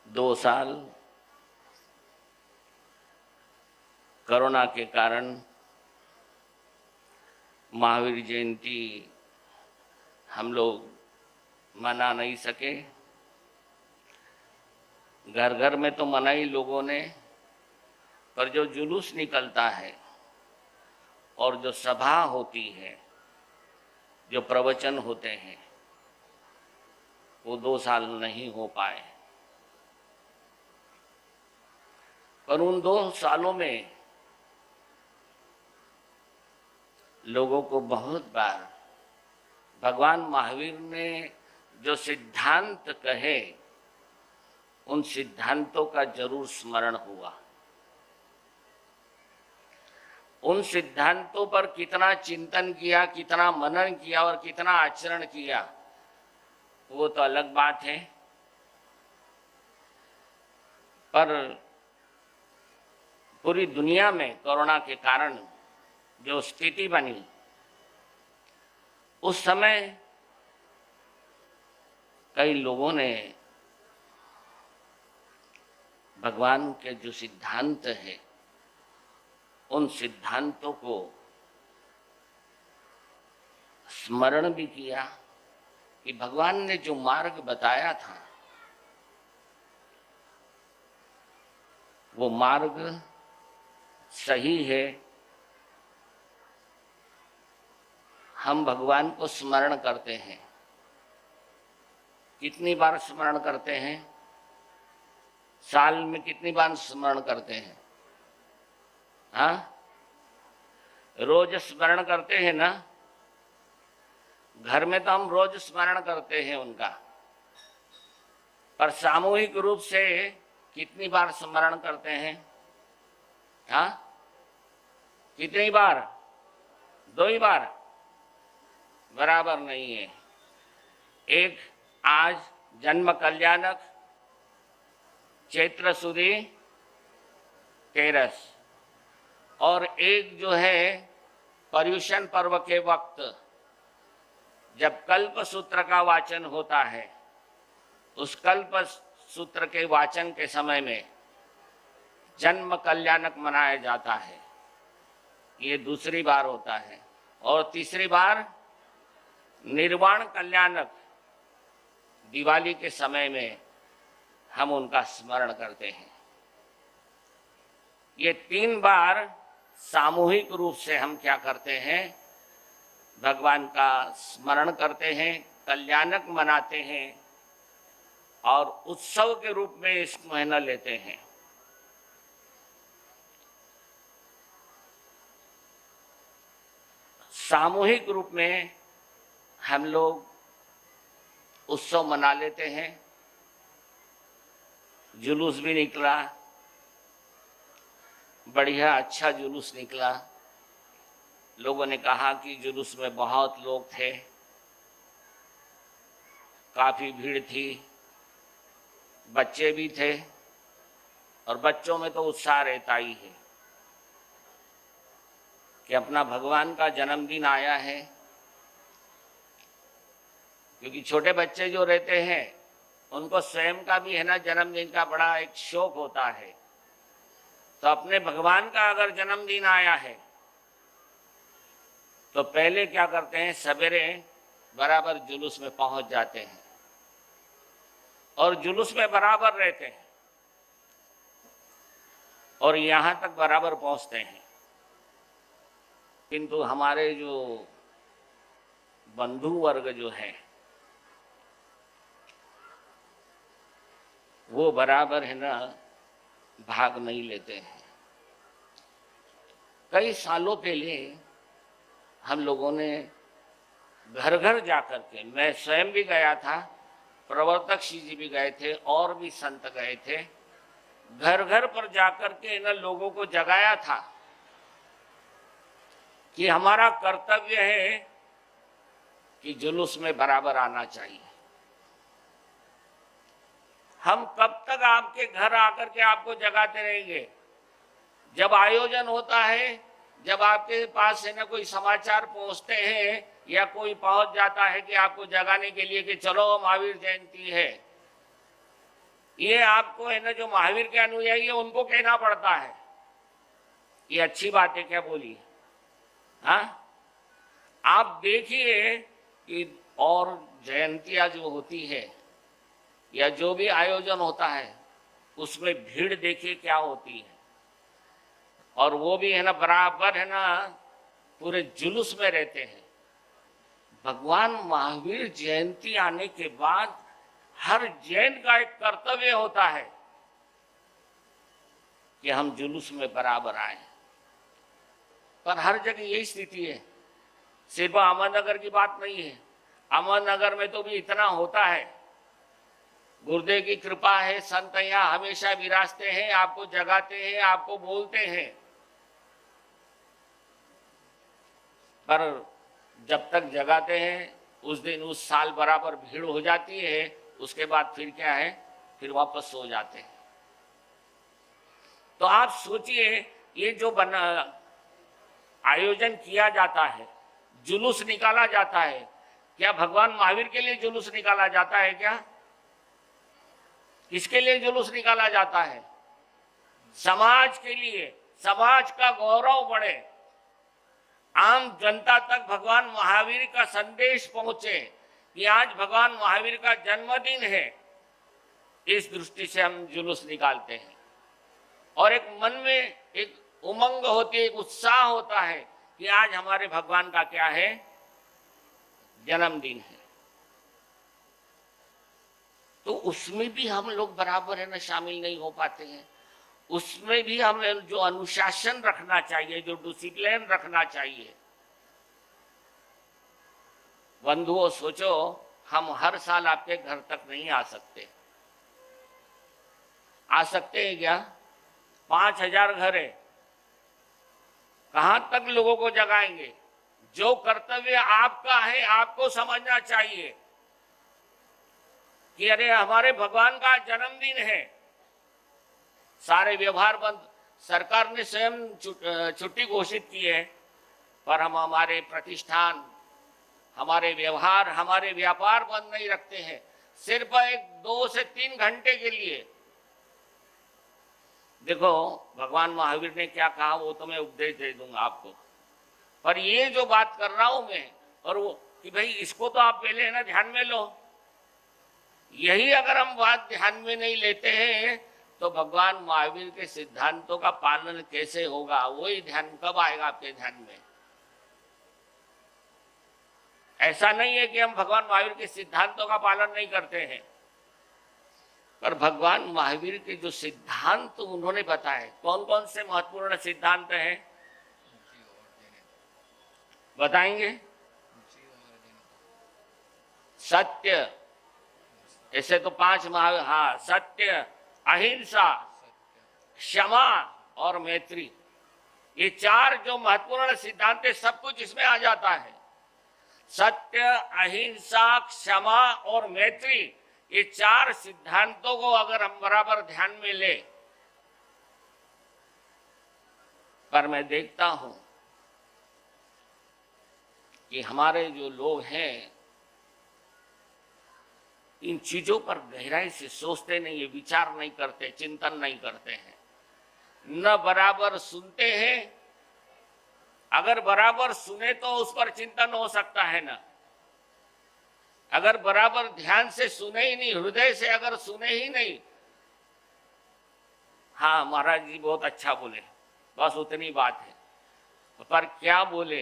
2 साल कोरोना के कारण महावीर जयंती हम लोग मना नहीं सके। घर घर में तो मनाई लोगों ने, पर जो जुलूस निकलता है और जो सभा होती है, जो प्रवचन होते हैं, वो 2 साल नहीं हो पाए। पर उन 2 सालों में लोगों को बहुत बार भगवान महावीर ने जो सिद्धांत कहे, उन सिद्धांतों का जरूर स्मरण हुआ। उन सिद्धांतों पर कितना चिंतन किया, कितना मनन किया और कितना आचरण किया, वो तो अलग बात है। पर पूरी दुनिया में कोरोना के कारण जो स्थिति बनी, उस समय कई लोगों ने भगवान के जो सिद्धांत है, उन सिद्धांतों को स्मरण भी किया कि भगवान ने जो मार्ग बताया था, वो मार्ग सही है। हम भगवान को स्मरण करते हैं। कितनी बार स्मरण करते हैं? साल में कितनी बार स्मरण करते हैं? हाँ, रोज स्मरण करते हैं ना। घर में तो हम रोज स्मरण करते हैं उनका, पर सामूहिक रूप से कितनी बार स्मरण करते हैं? हाँ, कितनी बार? 2 ही बार? बराबर नहीं है। एक आज जन्म कल्याणक चैत्र सुदी तेरस, और एक जो है पर्युषण पर्व के वक्त जब कल्प सूत्र का वाचन होता है, उस कल्प सूत्र के वाचन के समय में जन्म कल्याणक मनाया जाता है। ये दूसरी बार होता है। और तीसरी बार निर्वाण कल्याणक दिवाली के समय में हम उनका स्मरण करते हैं। ये 3 बार सामूहिक रूप से हम क्या करते हैं? भगवान का स्मरण करते हैं, कल्याणक मनाते हैं और उत्सव के रूप में इस महीना लेते हैं। सामूहिक रूप में हम लोग उत्सव मना लेते हैं। जुलूस भी निकला, बढ़िया अच्छा जुलूस निकला। लोगों ने कहा कि जुलूस में बहुत लोग थे, काफी भीड़ थी, बच्चे भी थे, और बच्चों में तो उत्साह रहता ही है कि अपना भगवान का जन्मदिन आया है। क्योंकि छोटे बच्चे जो रहते हैं, उनको स्वयं का भी है ना जन्मदिन का बड़ा एक शौक होता है। तो अपने भगवान का अगर जन्मदिन आया है तो पहले क्या करते हैं? सवेरे बराबर जुलूस में पहुंच जाते हैं और जुलूस में बराबर रहते हैं और यहां तक बराबर पहुंचते हैं। किंतु हमारे जो बंधु वर्ग जो है, वो बराबर है ना भाग नहीं लेते हैं। कई सालों पहले हम लोगों ने घर घर जाकर के, मैं स्वयं भी गया था, प्रवर्तक श्री जी भी गए थे और भी संत गए थे, घर घर पर जाकर के इन लोगों को जगाया था कि हमारा कर्तव्य है कि जुलूस में बराबर आना चाहिए। हम कब तक आपके घर आकर के आपको जगाते रहेंगे? जब आयोजन होता है, जब आपके पास है ना कोई समाचार पहुंचते हैं या कोई पहुंच जाता है कि आपको जगाने के लिए कि चलो महावीर जयंती है, ये आपको है ना, जो महावीर के अनुयायी है उनको कहना पड़ता है। ये अच्छी बात है क्या बोली? हाँ, आप देखिए कि और जयंतियां जो होती है या जो भी आयोजन होता है उसमें भीड़ देखिए क्या होती है, और वो भी है ना बराबर है ना पूरे जुलूस में रहते हैं। भगवान महावीर जयंती आने के बाद हर जैन का एक कर्तव्य होता है कि हम जुलूस में बराबर आए, पर हर जगह यही स्थिति है। सिर्फ अहमदनगर की बात नहीं है, अहमदनगर में तो भी इतना होता है। गुरुदेव की कृपा है, संत यहाँ हमेशा विराजते हैं, आपको जगाते हैं, आपको बोलते हैं, पर जब तक जगाते हैं उस दिन उस साल बराबर भीड़ हो जाती है, उसके बाद फिर क्या है, फिर वापस सो जाते हैं। तो आप सोचिए, ये जो बना आयोजन किया जाता है, जुलूस निकाला जाता है, क्या भगवान महावीर के लिए जुलूस निकाला जाता है क्या? किसके लिए जुलूस निकाला जाता है? समाज के लिए, समाज का गौरव बढ़े, आम जनता तक भगवान महावीर का संदेश पहुंचे कि आज भगवान महावीर का जन्मदिन है। इस दृष्टि से हम जुलूस निकालते हैं और एक मन में एक उमंग होती है, एक उत्साह होता है कि आज हमारे भगवान का क्या है, जन्मदिन है। तो उसमें भी हम लोग बराबर है ना शामिल नहीं हो पाते हैं। उसमें भी हमें जो अनुशासन रखना चाहिए, जो डिसिप्लिन रखना चाहिए। बंधुओं, सोचो, हम हर साल आपके घर तक नहीं आ सकते। आ सकते हैं क्या? 5000 घर है, कहां तक लोगों को जगाएंगे? जो कर्तव्य आपका है, आपको समझना चाहिए कि अरे हमारे भगवान का जन्मदिन है। सारे व्यवहार बंद, सरकार ने स्वयं छुट्टी घोषित की है, पर हम हमारे प्रतिष्ठान, हमारे व्यवहार, हमारे व्यापार बंद नहीं रखते हैं, सिर्फ 2 से 3 घंटे के लिए। देखो भगवान महावीर ने क्या कहा वो तो मैं उपदेश दे दूंगा आपको, पर ये जो बात कर रहा हूं मैं, और वो कि भाई इसको तो आप पहले है ना ध्यान में लो, यही अगर हम बात ध्यान में नहीं लेते हैं तो भगवान महावीर के सिद्धांतों का पालन कैसे होगा? वही ध्यान कब आएगा आपके ध्यान में? ऐसा नहीं है कि हम भगवान महावीर के सिद्धांतों का पालन नहीं करते हैं, पर भगवान महावीर के जो सिद्धांत उन्होंने बताए, कौन कौन से महत्वपूर्ण सिद्धांत हैं बताएंगे? सत्य, ऐसे तो 5 हाँ, सत्य, अहिंसा, क्षमा और मैत्री, ये 4 जो महत्वपूर्ण सिद्धांत है, सब कुछ इसमें आ जाता है। सत्य, अहिंसा, क्षमा और मैत्री, ये 4 सिद्धांतों को अगर हम बराबर ध्यान में ले, पर मैं देखता हूं कि हमारे जो लोग हैं इन चीजों पर गहराई से सोचते नहीं है, विचार नहीं करते, चिंतन नहीं करते हैं, न बराबर सुनते हैं। अगर बराबर सुने तो उस पर चिंतन हो सकता है ना, अगर बराबर ध्यान से सुने ही नहीं, हृदय से अगर सुने ही नहीं, हाँ महाराज जी बहुत अच्छा बोले, बस उतनी बात है, पर क्या बोले?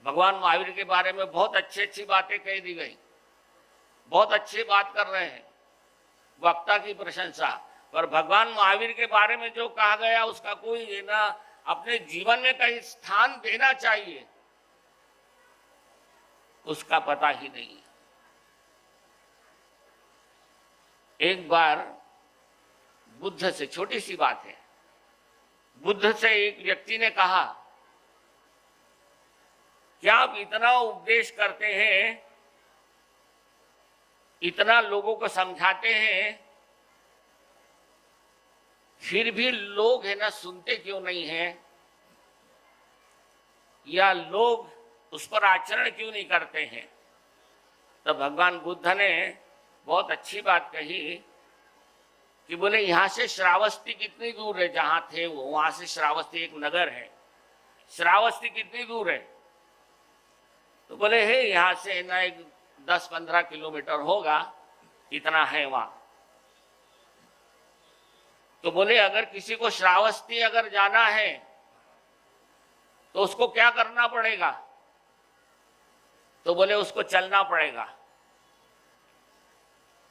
भगवान महावीर के बारे में बहुत अच्छी अच्छी बातें कह दी गई, बहुत अच्छी बात कर रहे हैं, वक्ता की प्रशंसा, पर भगवान महावीर के बारे में जो कहा गया उसका कोई ना अपने जीवन में कहीं स्थान देना चाहिए, उसका पता ही नहीं। एक बार बुद्ध से, छोटी सी बात है, बुद्ध से एक व्यक्ति ने कहा, क्या आप इतना उपदेश करते हैं, इतना लोगों को समझाते हैं, फिर भी लोग है ना सुनते क्यों नहीं हैं, या लोग उस पर आचरण क्यों नहीं करते हैं? तो भगवान बुद्ध ने बहुत अच्छी बात कही कि बोले यहाँ से श्रावस्ती कितनी दूर है, जहां थे वो वहां से श्रावस्ती एक नगर है, श्रावस्ती कितनी दूर है? तो बोले है यहाँ से ना एक 10-15 किलोमीटर होगा, इतना है वहां। तो बोले अगर किसी को श्रावस्ती अगर जाना है तो उसको क्या करना पड़ेगा? तो बोले उसको चलना पड़ेगा।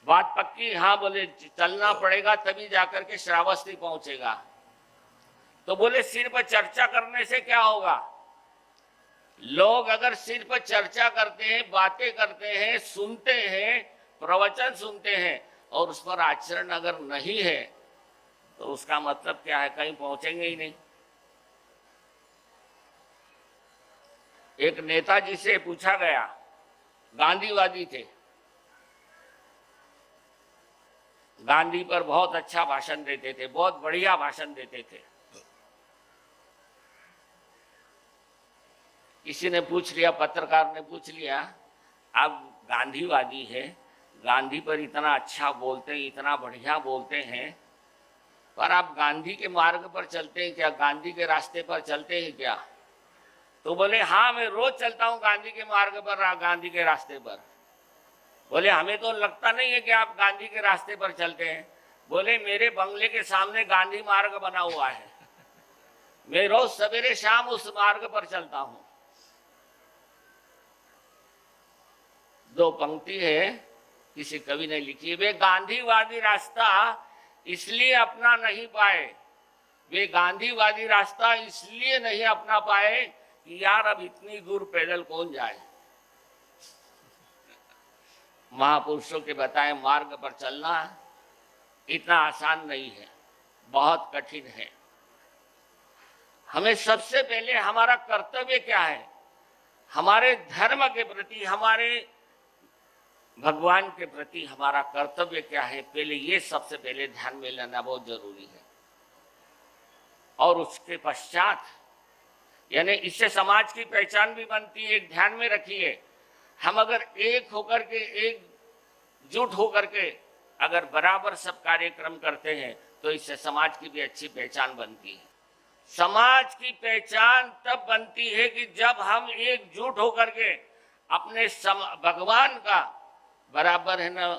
बात पक्की? हाँ बोले चलना पड़ेगा, तभी जाकर के श्रावस्ती पहुंचेगा। तो बोले सिर्फ चर्चा करने से क्या होगा? लोग अगर सिर्फ चर्चा करते हैं, बातें करते हैं, सुनते हैं, प्रवचन सुनते हैं और उस पर आचरण अगर नहीं है तो उसका मतलब क्या है? कहीं पहुंचेंगे ही नहीं। एक नेताजी से पूछा गया, गांधीवादी थे, गांधी पर बहुत अच्छा भाषण देते थे, बहुत बढ़िया भाषण देते थे। किसी ने पूछ लिया, पत्रकार ने पूछ लिया, आप गांधीवादी है, गांधी पर इतना अच्छा बोलते हैं, इतना बढ़िया बोलते हैं, पर आप गांधी के मार्ग पर चलते हैं क्या? गांधी के रास्ते पर चलते हैं क्या? तो बोले हाँ मैं रोज चलता हूं गांधी के मार्ग पर, गांधी के रास्ते पर। बोले हमें तो लगता नहीं है कि आप गांधी के रास्ते पर चलते हैं। बोले मेरे बंगले के सामने गांधी मार्ग बना हुआ है, मैं रोज सवेरे शाम उस मार्ग पर चलता हूं। दो पंक्ति है किसी कवि ने लिखी है, वे गांधीवादी रास्ता इसलिए अपना नहीं पाए, वे गांधीवादी रास्ता इसलिए नहीं अपना पाए कि यार अब इतनी दूर पैदल कौन जाए। महापुरुषों के बताए मार्ग पर चलना इतना आसान नहीं है, बहुत कठिन है। हमें सबसे पहले हमारा कर्तव्य क्या है, हमारे धर्म के प्रति, हमारे भगवान के प्रति हमारा कर्तव्य क्या है, पहले ये सबसे पहले ध्यान में लेना बहुत जरूरी है। और उसके पश्चात यानी इससे समाज की पहचान भी बनती है। एक ध्यान में रखिए, हम अगर एक होकर के, एकजुट होकर के अगर बराबर सब कार्यक्रम करते हैं तो इससे समाज की भी अच्छी पहचान बनती है। समाज की पहचान तब बनती है कि जब हम एकजुट होकर के अपने भगवान का बराबर है ना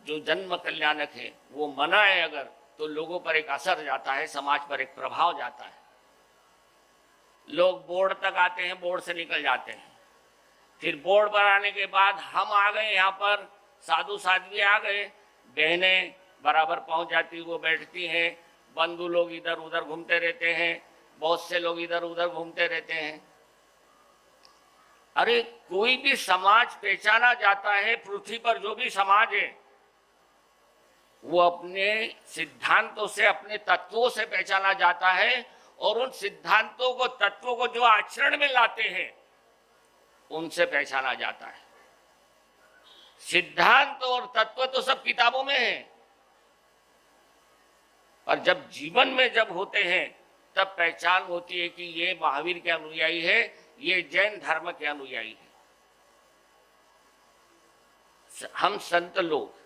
जो जन्म कल्याणक है वो मनाए अगर, तो लोगों पर एक असर जाता है, समाज पर एक प्रभाव जाता है। लोग बोर्ड तक आते हैं, बोर्ड से निकल जाते हैं, फिर बोर्ड पर आने के बाद हम आ गए, यहाँ पर साधु साध्वी आ गए, बहनें बराबर पहुंच जाती, वो बैठती हैं, बंधु लोग इधर उधर घूमते रहते हैं, बहुत से लोग इधर उधर घूमते रहते हैं। अरे कोई भी समाज पहचाना जाता है, पृथ्वी पर जो भी समाज है वो अपने सिद्धांतों से, अपने तत्वों से पहचाना जाता है, और उन सिद्धांतों को, तत्वों को जो आचरण में लाते हैं उनसे पहचाना जाता है। सिद्धांत और तत्व तो सब किताबों में है, और जब जीवन में जब होते हैं तब पहचान होती है कि ये महावीर के अनुयायी है, ये जैन धर्म के अनुयायी है। हम संत लोग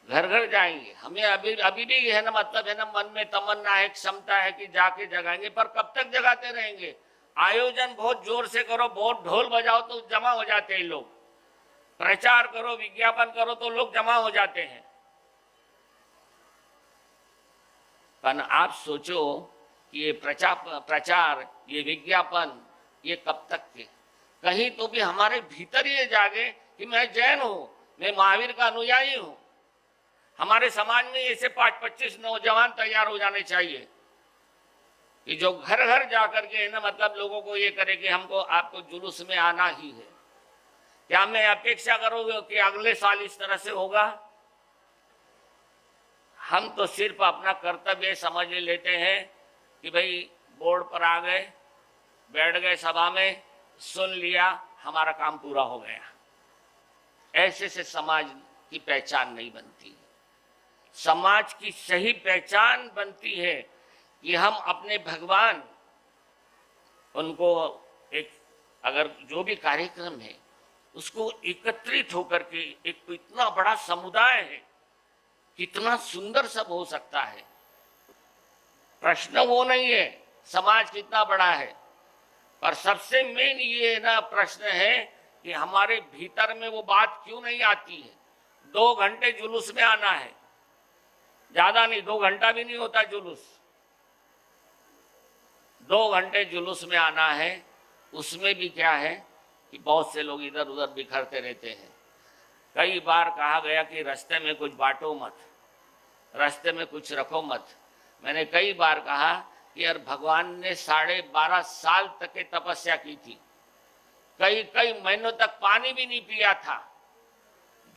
घर घर जाएंगे, हमें अभी भी है ना, मतलब है ना, मन में तमन्ना है, क्षमता है कि जाके जगाएंगे, पर कब तक जगाते रहेंगे? आयोजन बहुत जोर से करो, बहुत ढोल बजाओ तो जमा हो जाते हैं लोग, प्रचार करो, विज्ञापन करो तो लोग जमा हो जाते हैं। पर आप सोचो कि ये प्रचार, ये विज्ञापन, ये कब तक के? कहीं तो भी हमारे भीतर ये जागे कि मैं जैन हूं, मैं महावीर का अनुयायी हूं। हमारे समाज में ऐसे 5-25 नौजवान तैयार हो जाने चाहिए कि जो घर घर जाकर के है ना, मतलब लोगों को ये करे कि हमको, आपको जुलूस में आना ही है। क्या मैं अपेक्षा करूंगा कि अगले साल इस तरह से होगा? हम तो सिर्फ अपना कर्तव्य समझ लेते हैं कि भाई बोर्ड पर आ गए, बैठ गए सभा में, सुन लिया, हमारा काम पूरा हो गया। ऐसे से समाज की पहचान नहीं बनती। समाज की सही पहचान बनती है कि हम अपने भगवान, उनको एक, अगर जो भी कार्यक्रम है उसको एकत्रित होकर के, एक इतना बड़ा समुदाय है, कितना सुंदर सब हो सकता है। प्रश्न वो नहीं है समाज कितना बड़ा है, पर सबसे मेन ये ना प्रश्न है कि हमारे भीतर में वो बात क्यों नहीं आती है। 2 घंटे जुलूस में आना है, ज्यादा नहीं, 2 घंटा भी नहीं होता जुलूस, 2 घंटे जुलूस में आना है। उसमें भी क्या है कि बहुत से लोग इधर उधर बिखरते रहते हैं। कई बार कहा गया कि रास्ते में कुछ बांटो मत, रास्ते में कुछ रखो मत। मैंने कई बार कहा कि यार भगवान ने 12.5 साल तक की तपस्या की थी, कई कई महीनों तक पानी भी नहीं पिया था।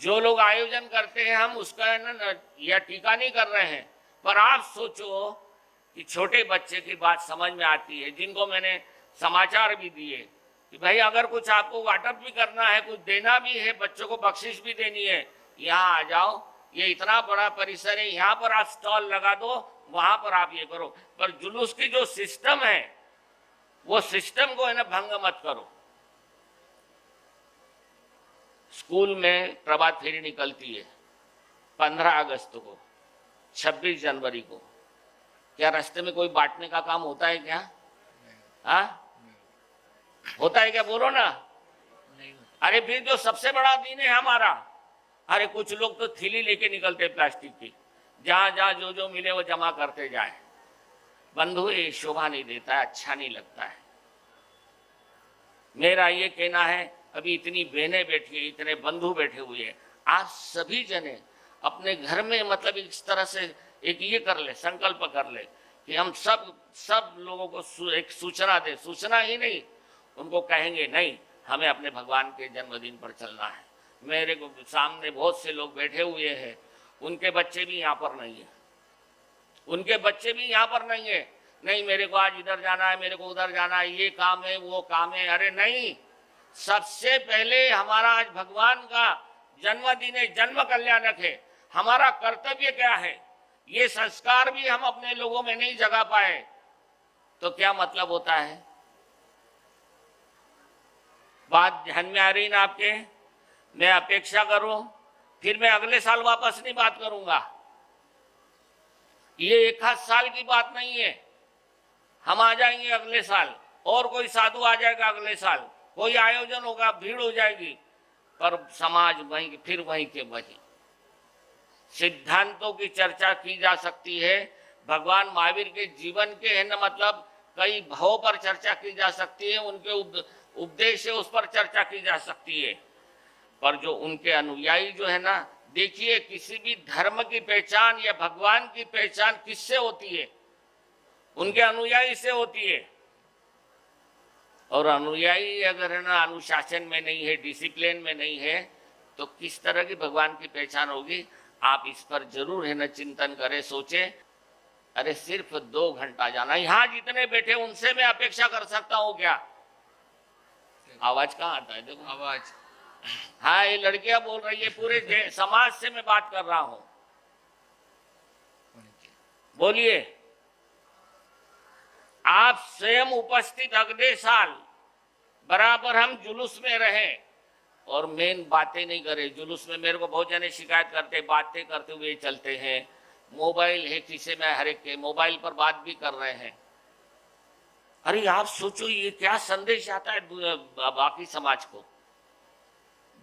जो लोग आयोजन करते हैं हम उसका ना यह टीका नहीं कर रहे हैं, पर आप सोचो कि छोटे बच्चे की बात समझ में आती है, जिनको मैंने समाचार भी दिए कि भाई अगर कुछ आपको वाटअप भी करना है, कुछ देना भी है, बच्चों को बख्शिश भी देनी है, यहाँ आ जाओ, ये इतना बड़ा परिसर है, यहाँ पर आप स्टॉल लगा दो, वहां पर आप ये करो। पर जुलूस की जो सिस्टम है वो सिस्टम को है ना भंग मत करो। स्कूल में प्रभात फेरी निकलती है 15 अगस्त को, 26 जनवरी को, क्या रास्ते में कोई बांटने का काम होता है क्या? हाँ, होता है क्या? बोलो ना। नहीं। अरे फिर जो सबसे बड़ा दिन है हमारा, अरे कुछ लोग तो थैली लेके निकलते प्लास्टिक की, जहां जहां जो जो मिले वो जमा करते जाए। बंधु, ये शोभा नहीं देता है, अच्छा नहीं लगता है। मेरा ये कहना है, अभी इतनी बहनें बैठी है, इतने बंधु बैठे हुए हैं, आज सभी जने अपने घर में मतलब इस तरह से एक ये कर ले, संकल्प कर ले कि हम सब लोगों को एक सूचना दे, सूचना ही नहीं, उनको कहेंगे नहीं हमें अपने भगवान के जन्मदिन पर चलना है। मेरे को सामने बहुत से लोग बैठे हुए हैं, उनके बच्चे भी यहाँ पर नहीं है, उनके बच्चे भी यहाँ पर नहीं है। नहीं मेरे को आज इधर जाना है, मेरे को उधर जाना है, ये काम है वो काम है। अरे नहीं, सबसे पहले हमारा आज भगवान का जन्मदिन है, जन्म कल्याणक है। हमारा कर्तव्य क्या है, ये संस्कार भी हम अपने लोगों में नहीं जगा पाए तो क्या मतलब होता है? बात ध्यान में आ रही ना आपके? मैं अपेक्षा करूं, फिर मैं अगले साल वापस नहीं बात करूंगा। ये 1 साल की बात नहीं है, हम आ जाएंगे अगले साल, और कोई साधु आ जाएगा अगले साल, कोई आयोजन होगा, भीड़ हो जाएगी, पर समाज वहीं फिर वहीं के वहीं। सिद्धांतों की चर्चा की जा सकती है, भगवान महावीर के जीवन के है ना मतलब कई भावों पर चर्चा की जा सकती है, उनके उपदेश है उस पर चर्चा की जा सकती है, पर जो उनके अनुयायी जो है ना, देखिए किसी भी धर्म की पहचान या भगवान की पहचान किससे होती है? उनके अनुयायी से होती है। और अनुयायी अगर है ना अनुशासन में नहीं है, डिसिप्लिन में नहीं है, तो किस तरह की भगवान की पहचान होगी? आप इस पर जरूर है ना चिंतन करें, सोचें। अरे सिर्फ 2 घंटा जाना, यहाँ जितने बैठे उनसे मैं अपेक्षा कर सकता हूँ क्या? आवाज कहाँ आता है? देखो आवाज। हाँ, ये लड़कियां बोल रही है, पूरे समाज से मैं बात कर रहा हूं। बोलिए। आप स्वयं उपस्थित अगले साल बराबर हम जुलूस में रहे और मेन बातें नहीं करें। जुलूस में मेरे को बहुत जने शिकायत करते, बातें करते हुए चलते हैं, मोबाइल है किसी में, हर एक के मोबाइल पर बात भी कर रहे हैं। अरे आप सोचो ये क्या संदेश आता है बाकी समाज को?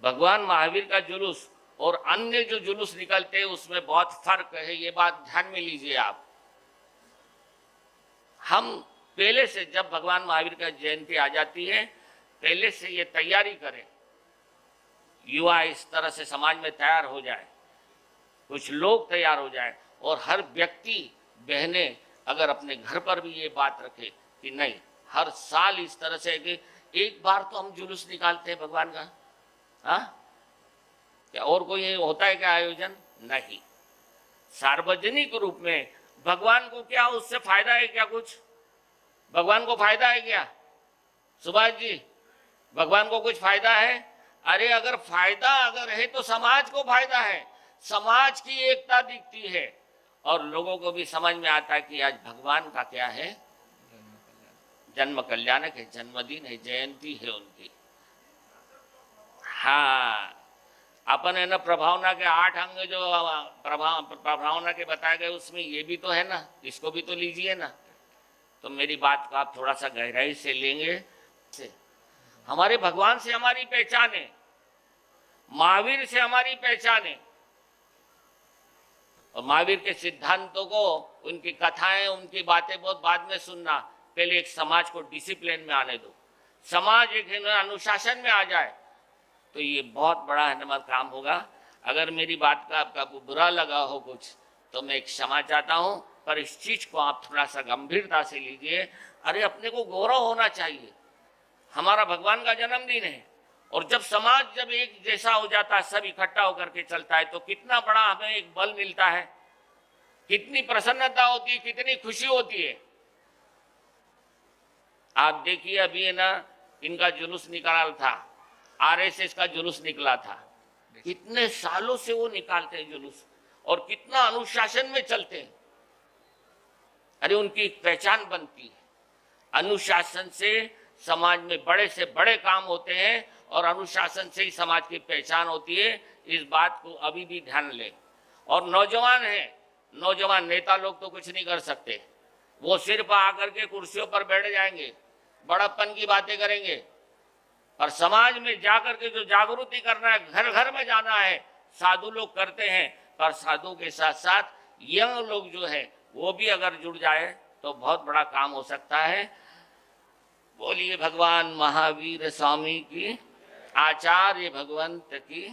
भगवान महावीर का जुलूस और अन्य जो जुलूस निकलते हैं उसमें बहुत फर्क है, ये बात ध्यान में लीजिए आप। हम पहले से जब भगवान महावीर का जयंती आ जाती है, पहले से ये तैयारी करें, युवा इस तरह से समाज में तैयार हो जाए, कुछ लोग तैयार हो जाए, और हर व्यक्ति बहनें अगर अपने घर पर भी ये बात रखे कि नहीं हर साल इस तरह से कि एक बार तो हम जुलूस निकालते हैं भगवान का। हाँ, क्या और कोई होता है क्या आयोजन? नहीं, सार्वजनिक रूप में। भगवान को क्या उससे फायदा है क्या? कुछ भगवान को फायदा है क्या? सुभाष जी, भगवान को कुछ फायदा है? अरे अगर फायदा अगर है तो समाज को फायदा है, समाज की एकता दिखती है और लोगों को भी समझ में आता है कि आज भगवान का क्या है, जन्म कल्याणक है, जन्मदिन है, जयंती है उनकी। हाँ, अपन है ना प्रभावना के 8 अंग जो प्रभावना के बताए गए उसमें ये भी तो है ना, इसको भी तो लीजिए ना। तो मेरी बात को आप थोड़ा सा गहराई से लेंगे। हमारे भगवान से हमारी पहचान है, महावीर से हमारी पहचान है, और महावीर के सिद्धांतों को, उनकी कथाएं, उनकी बातें बहुत बाद में सुनना। पहले एक समाज को डिसिप्लिन में आने दो, समाज एक अनुशासन में आ जाए, तो ये बहुत बड़ा है काम होगा। अगर मेरी बात का आपका बुरा लगा हो कुछ, तो मैं क्षमा चाहता हूं, पर इस चीज को आप थोड़ा सा गंभीरता से लीजिए। अरे अपने को गौरव होना चाहिए, हमारा भगवान का जन्मदिन है, और जब समाज जब एक जैसा हो जाता है, सब इकट्ठा होकर के चलता है, तो कितना बड़ा हमें एक बल मिलता है, कितनी प्रसन्नता होती है, कितनी खुशी होती है। आप देखिए अभी है ना, इनका जुलूस निकाला था, आरएसएस का जुलूस निकला था, कितने सालों से वो निकालते हैं जुलूस, और कितना अनुशासन में चलते हैं। अरे उनकी एक पहचान बनती है, अनुशासन से समाज में बड़े से बड़े काम होते हैं, और अनुशासन से ही समाज की पहचान होती है। इस बात को अभी भी ध्यान लें। और नौजवान हैं, नौजवान नेता लोग तो कुछ नहीं कर सकते, वो सिर्फ आकर के कुर्सियों पर बैठ जाएंगे, बड़प्पन की बातें करेंगे, पर समाज में जाकर के जो जागृति करना है, घर घर में जाना है, साधु लोग करते हैं, पर साधु के साथ साथ यंग लोग जो है वो भी अगर जुड़ जाए तो बहुत बड़ा काम हो सकता है। बोलिए भगवान महावीर स्वामी की, आचार्य भगवंत की।